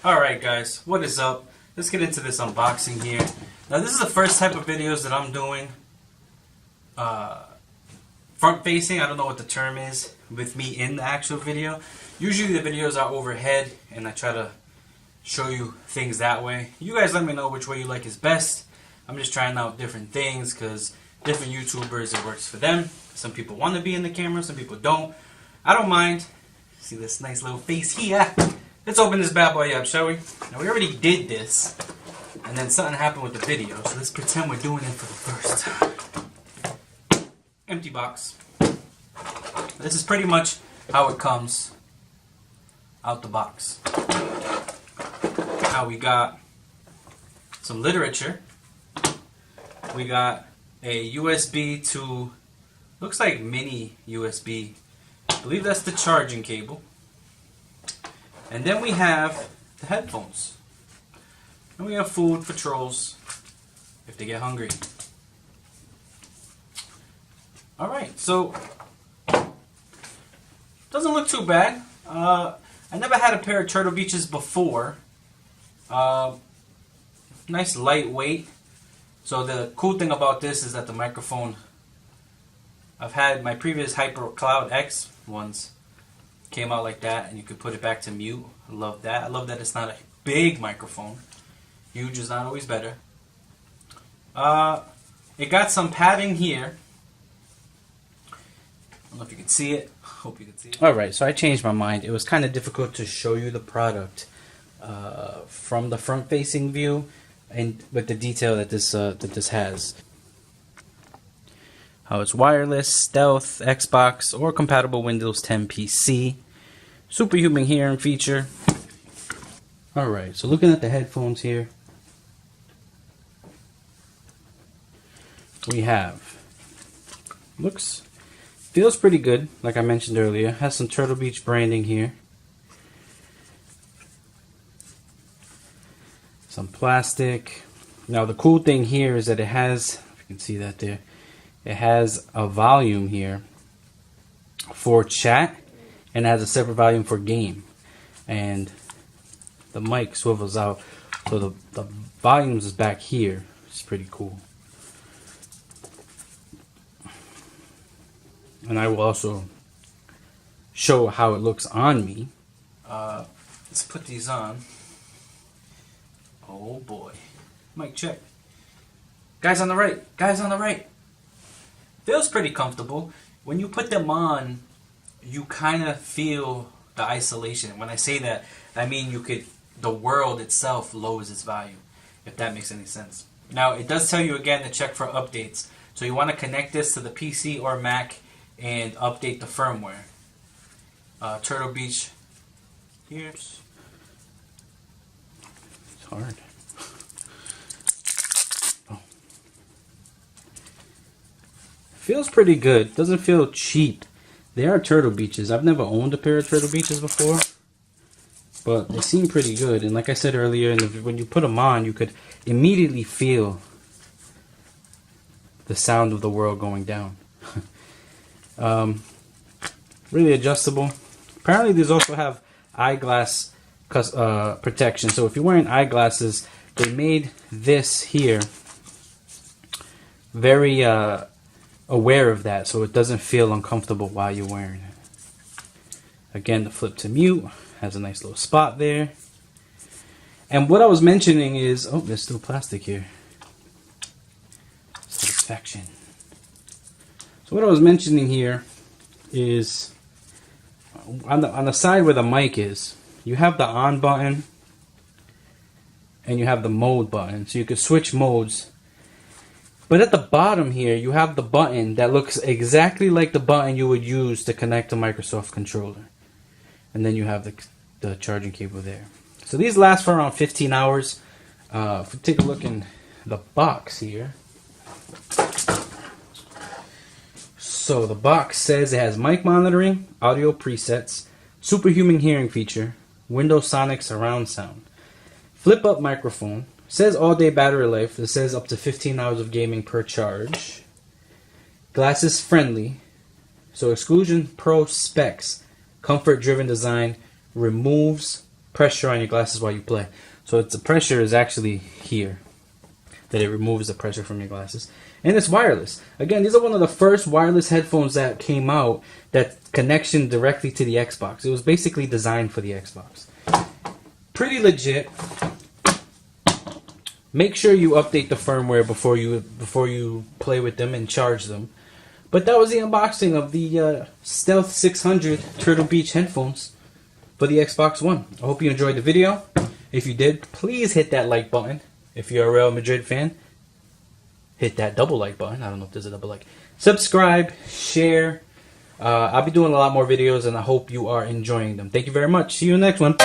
Alright guys, what is up? Let's get into this unboxing here. Now this is the first type of videos that I'm doing front facing. I don't know what the term is with me in the actual video. Usually the videos are overhead and I try to show you things that way. You guys let me know which way you like is best. I'm just trying out different things because different YouTubers, it works for them. Some people want to be in the camera, some people don't. I don't mind. See this nice little face here? Let's open this bad boy up, shall we? Now we already did this, and then something happened with the video, so let's pretend we're doing it for the first time. Empty box. This is pretty much how it comes out the box. Now we got some literature. We got a USB to, looks like mini USB. I believe that's the charging cable. And then we have the headphones. And we have food for trolls if they get hungry. Alright, so doesn't look too bad. I never had a pair of Turtle Beaches before. Nice lightweight. So the cool thing about this is that the microphone, I've had my previous HyperCloud X ones, came out like that and you could put it back to mute. I love that. I love that it's not a big microphone. Huge is not always better. It got some padding here. I don't know if you can see it. Hope you can see it. Alright, so I changed my mind. It was kind of difficult to show you the product from the front facing view and with the detail that this has. How it's wireless, stealth, Xbox, or compatible Windows 10 PC. Superhuman hearing feature. Alright, so looking at the headphones here, we have, feels pretty good, like I mentioned earlier. Has some Turtle Beach branding here. Some plastic. Now the cool thing here is that it has, if you can see that there, it has a volume here for chat and it has a separate volume for game. And the mic swivels out, so the volumes is back here. It's pretty cool. And I will also show how it looks on me. Let's put these on. Oh boy. Mic check. Guys on the right. Guys on the right. Feels pretty comfortable. When you put them on, you kind of feel the isolation. When I say that, I mean the world itself lowers its volume, if that makes any sense. Now, it does tell you again to check for updates. So you want to connect this to the PC or Mac and update the firmware. Turtle Beach. Here's. It's hard. Feels pretty good. Doesn't feel cheap. They are Turtle Beaches. I've never owned a pair of Turtle Beaches before, but they seem pretty good. And like I said earlier, when you put them on, you could immediately feel the sound of the world going down. Really adjustable. Apparently, these also have eyeglass protection. So if you're wearing eyeglasses, they made this here very aware of that, so it doesn't feel uncomfortable while you're wearing it. Again, the flip to mute has a nice little spot there. And what I was mentioning is, oh, there's still plastic here. Satisfaction. So what I was mentioning here is on the side where the mic is, you have the on button and you have the mode button, so you can switch modes. But at the bottom here, you have the button that looks exactly like the button you would use to connect a Microsoft controller. And then you have the charging cable there. So these last for around 15 hours. If we take a look in the box here. So the box says it has mic monitoring, audio presets, superhuman hearing feature, Windows Sonic surround sound, flip up microphone. Says all day battery life. It says up to 15 hours of gaming per charge. Glasses friendly. So Exclusion Pro specs. Comfort driven design. Removes pressure on your glasses while you play. So the pressure is actually here, that it removes the pressure from your glasses. And it's wireless. Again, these are one of the first wireless headphones that came out that connection directly to the Xbox. It was basically designed for the Xbox. Pretty legit. Make sure you update the firmware before you play with them and charge them. But that was the unboxing of the Stealth 600 Turtle Beach headphones for the Xbox One. I hope you enjoyed the video. If you did, please hit that like button. If you're a Real Madrid fan, hit that double like button. I don't know if there's a double like. Subscribe, share. I'll be doing a lot more videos, and I hope you are enjoying them. Thank you very much. See you in the next one.